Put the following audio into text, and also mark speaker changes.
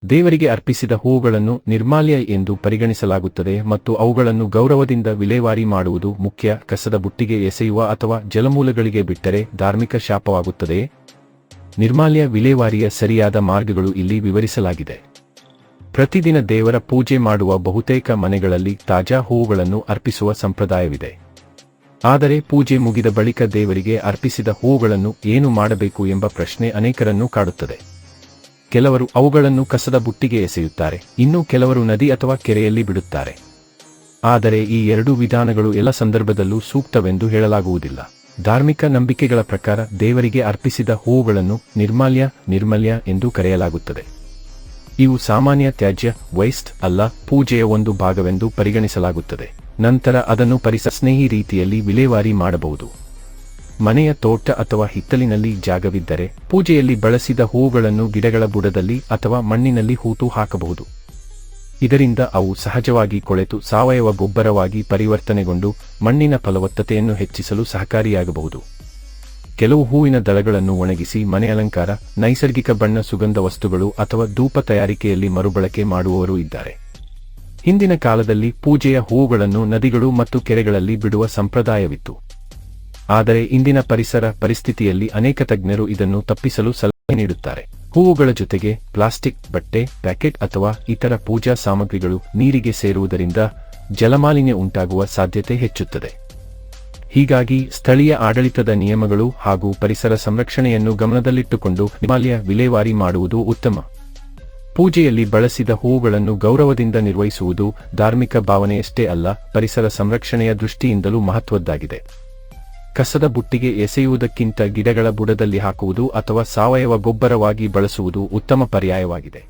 Speaker 1: ದೇವರಿಗೆ ಅರ್ಪಿಸಿದ ಹೂವುಗಳನ್ನು ನಿರ್ಮಾಲ್ಯ ಎಂದು ಪರಿಗಣಿಸಲಾಗುತ್ತದೆ ಮತ್ತು ಅವುಗಳನ್ನು ಗೌರವದಿಂದ ವಿಲೇವಾರಿ ಮಾಡುವುದು ಮುಖ್ಯ. ಕಸದ ಬುಟ್ಟಿಗೆ ಎಸೆಯುವ ಅಥವಾ ಜಲಮೂಲಗಳಿಗೆ ಬಿಟ್ಟರೆ ಧಾರ್ಮಿಕ ಶಾಪವಾಗುತ್ತದೆಯೇ? ನಿರ್ಮಾಲ್ಯ ವಿಲೇವಾರಿಯ ಸರಿಯಾದ ಮಾರ್ಗಗಳು ಇಲ್ಲಿ ವಿವರಿಸಲಾಗಿದೆ. ಪ್ರತಿದಿನ ದೇವರ ಪೂಜೆ ಮಾಡುವ ಬಹುತೇಕ ಮನೆಗಳಲ್ಲಿ ತಾಜಾ ಹೂವುಗಳನ್ನು ಅರ್ಪಿಸುವ ಸಂಪ್ರದಾಯವಿದೆ. ಆದರೆ ಪೂಜೆ ಮುಗಿದ ಬಳಿಕ ದೇವರಿಗೆ ಅರ್ಪಿಸಿದ ಹೂವುಗಳನ್ನು ಏನು ಮಾಡಬೇಕು ಎಂಬ ಪ್ರಶ್ನೆ ಅನೇಕರನ್ನು ಕಾಡುತ್ತದೆ. ಕೆಲವರು ಅವುಗಳನ್ನು ಕಸದ ಬುಟ್ಟಿಗೆ ಎಸೆಯುತ್ತಾರೆ, ಇನ್ನು ಕೆಲವರು ನದಿ ಅಥವಾ ಕೆರೆಯಲ್ಲಿ ಬಿಡುತ್ತಾರೆ. ಆದರೆ ಈ ಎರಡೂ ವಿಧಾನಗಳು ಎಲ್ಲ ಸಂದರ್ಭದಲ್ಲೂ ಸೂಕ್ತವೆಂದು ಹೇಳಲಾಗುವುದಿಲ್ಲ. ಧಾರ್ಮಿಕ ನಂಬಿಕೆಗಳ ಪ್ರಕಾರ ದೇವರಿಗೆ ಅರ್ಪಿಸಿದ ಹೂವುಗಳನ್ನು ನಿರ್ಮಾಲ್ಯ ಎಂದು ಕರೆಯಲಾಗುತ್ತದೆ. ಇವು ಸಾಮಾನ್ಯ ತ್ಯಾಜ್ಯ ವೇಸ್ಟ್ ಅಲ್ಲ, ಪೂಜೆಯ ಒಂದು ಭಾಗವೆಂದು ಪರಿಗಣಿಸಲಾಗುತ್ತದೆ. ನಂತರ ಅದನ್ನು ಪರಿಸರ ಸ್ನೇಹಿ ರೀತಿಯಲ್ಲಿ ವಿಲೇವಾರಿ ಮಾಡಬಹುದು. ಮನೆಯ ತೋಟ ಅಥವಾ ಹಿತ್ತಲಿನಲ್ಲಿ ಜಾಗವಿದ್ದರೆ ಪೂಜೆಯಲ್ಲಿ ಬಳಸಿದ ಹೂವುಗಳನ್ನು ಗಿಡಗಳ ಬುಡದಲ್ಲಿ ಅಥವಾ ಮಣ್ಣಿನಲ್ಲಿ ಹೂತು ಹಾಕಬಹುದು. ಇದರಿಂದ ಅವು ಸಹಜವಾಗಿ ಕೊಳೆತು ಸಾವಯವ ಗೊಬ್ಬರವಾಗಿ ಪರಿವರ್ತನೆಗೊಂಡು ಮಣ್ಣಿನ ಫಲವತ್ತತೆಯನ್ನು ಹೆಚ್ಚಿಸಲು ಸಹಕಾರಿಯಾಗಬಹುದು. ಕೆಲವು ಹೂವಿನ ದಳಗಳನ್ನು ಒಣಗಿಸಿ ಮನೆ ಅಲಂಕಾರ, ನೈಸರ್ಗಿಕ ಬಣ್ಣ, ಸುಗಂಧ ವಸ್ತುಗಳು ಅಥವಾ ಧೂಪ ತಯಾರಿಕೆಯಲ್ಲಿ ಮರುಬಳಕೆ ಮಾಡುವವರು ಇದ್ದಾರೆ. ಹಿಂದಿನ ಕಾಲದಲ್ಲಿ ಪೂಜೆಯ ಹೂವುಗಳನ್ನು ನದಿಗಳು ಮತ್ತು ಕೆರೆಗಳಲ್ಲಿ ಬಿಡುವ ಸಂಪ್ರದಾಯವಿತ್ತು. ಆದರೆ ಇಂದಿನ ಪರಿಸರ ಪರಿಸ್ಥಿತಿಯಲ್ಲಿ ಅನೇಕ ತಜ್ಞರು ಇದನ್ನು ತಪ್ಪಿಸಲು ಸಲಹೆ ನೀಡುತ್ತಾರೆ. ಹೂವುಗಳ ಜೊತೆಗೆ ಪ್ಲಾಸ್ಟಿಕ್, ಬಟ್ಟೆ, ಪ್ಯಾಕೆಟ್ ಅಥವಾ ಇತರ ಪೂಜಾ ಸಾಮಗ್ರಿಗಳು ನೀರಿಗೆ ಸೇರುವುದರಿಂದ ಜಲಮಾಲಿನ್ಯ ಉಂಟಾಗುವ ಸಾಧ್ಯತೆ ಹೆಚ್ಚುತ್ತದೆ. ಹೀಗಾಗಿ ಸ್ಥಳೀಯ ಆಡಳಿತದ ನಿಯಮಗಳು ಹಾಗೂ ಪರಿಸರ ಸಂರಕ್ಷಣೆಯನ್ನು ಗಮನದಲ್ಲಿಟ್ಟುಕೊಂಡು ನಿರ್ಮಾಲ್ಯ ವಿಲೇವಾರಿ ಮಾಡುವುದು ಉತ್ತಮ. ಪೂಜೆಯಲ್ಲಿ ಬಳಸಿದ ಹೂವುಗಳನ್ನು ಗೌರವದಿಂದ ನಿರ್ವಹಿಸುವುದು ಧಾರ್ಮಿಕ ಭಾವನೆಯಷ್ಟೇ ಅಲ್ಲ, ಪರಿಸರ ಸಂರಕ್ಷಣೆಯ ದೃಷ್ಟಿಯಿಂದಲೂ ಮಹತ್ವದ್ದಾಗಿದೆ. ಕಸದ ಬುಟ್ಟಿಗೆ ಎಸೆಯುವುದಕ್ಕಿಂತ ಗಿಡಗಳ ಬುಡದಲ್ಲಿ ಹಾಕುವುದು ಅಥವಾ ಸಾವಯವ ಗೊಬ್ಬರವಾಗಿ ಬಳಸುವುದು ಉತ್ತಮ ಪರ್ಯಾಯವಾಗಿದೆ.